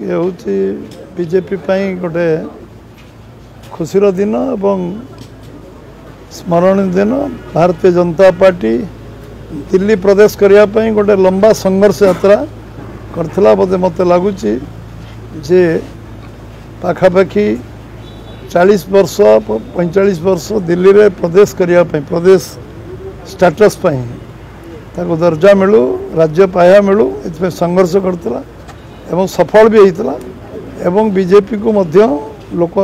ये हूँ बीजेपी गोटे खुशीर दिन एवं स्मरणीय दिन। भारतीय जनता पार्टी दिल्ली प्रदेश करने गोटे लंबा संघर्ष यात्रा करथिला बोधे मत लगुच जे पाखापाखि 40 वर्ष 45 वर्ष दिल्ली रे प्रदेश करने प्रदेश स्टेटस ताको दर्जा मिलू राज्य पाया मिलू इतने संघर्ष करथिला एवं सफल भी होता एवं बीजेपी को मध्य लोक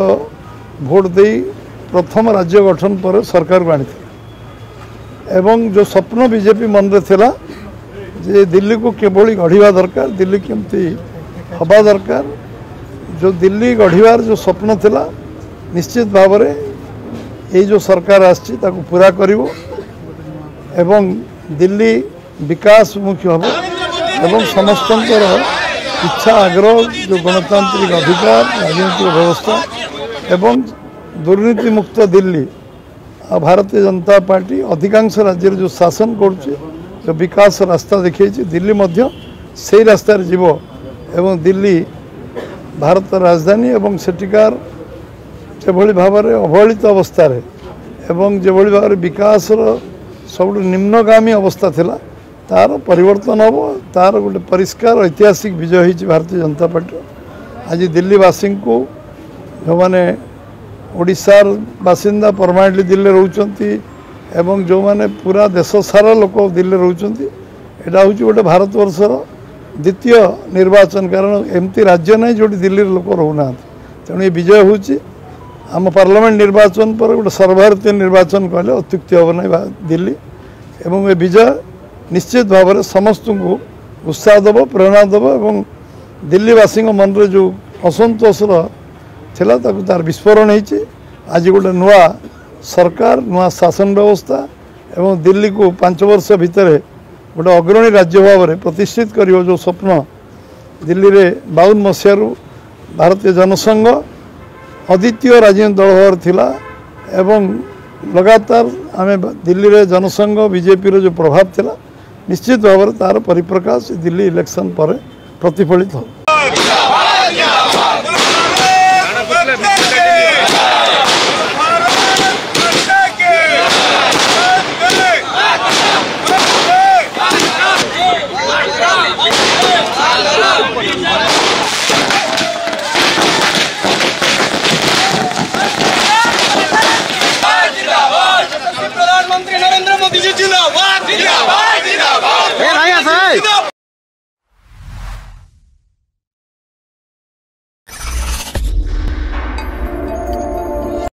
भोट दे प्रथम राज्य गठन पर सरकार को आनी एवं जो स्वप्न बीजेपी मन रे थिला जे दिल्ली को केवल गढ़ा दरकार दिल्ली केमती हवा दरकार जो दिल्ली गढ़वार जो स्वप्न थिला निश्चित भाव में ये जो सरकार आछि ताको पूरा करिवो एवं दिल्ली विकासमुखी हम एवं समस्तंकर इच्छा आग्रह जो गणतांत्रिक अधिकार राजनीतिक व्यवस्था एवं दुर्नीति मुक्त दिल्ली आ भारतीय जनता पार्टी अधिकांश राज्य जो शासन करुचे जो विकास रास्ता देखी दिल्ली मध्य से रास्ता जीव एवं दिल्ली भारत राजधानी एवं सेठिकार जो भाव में अवहेलित अवस्था एवं जो भाव में विकास सब निम्नगामी अवस्था थिला तार परिवर्तन हम तार गोटे परिष्कार ऐतिहासिक विजय होती भारतीय जनता पार्टी। आज दिल्लीवासी को जो मैंने ओडिशार बासिंदा परमानेंटली दिल्ली रोचंती एवं जो मैंने पूरा देश सारा लोक दिल्ली रोचंती एटा हूँ गोटे भारतवर्षर द्वितीय निर्वाचन कारण एमती राज्य नहीं जो दिल्ली लोक रोना तेणु ये विजय हूँ आम पार्लियामेंट निर्वाचन पर गोटे सर्वभारतीय निर्वाचन कहले अत्युक्ति हम ना दिल्ली एवं ये विजय निश्चित भाव में समस्त को उत्साह देव प्रेरणा देव एवं दिल्लीवासी मन में जो असंतोषर थिला ताकु तार विस्फोरण होती आज गोटे नुआ सरकार नुआ शासन व्यवस्था एवं दिल्ली को 5 वर्ष भितर गोटे अग्रणी राज्य भाव में प्रतिष्ठित कर जो स्वप्न दिल्ली रे 52 मसीह भारतीय जनसंघ अद्वितीय राजनीतिक दल भाव थिला एवं लगातार आम दिल्ली रे जनसंघ बीजेपी जो प्रभाव थिला निश्चित भाव में तार परिप्रकाश दिल्ली इलेक्शन पर प्रतिफलित हो।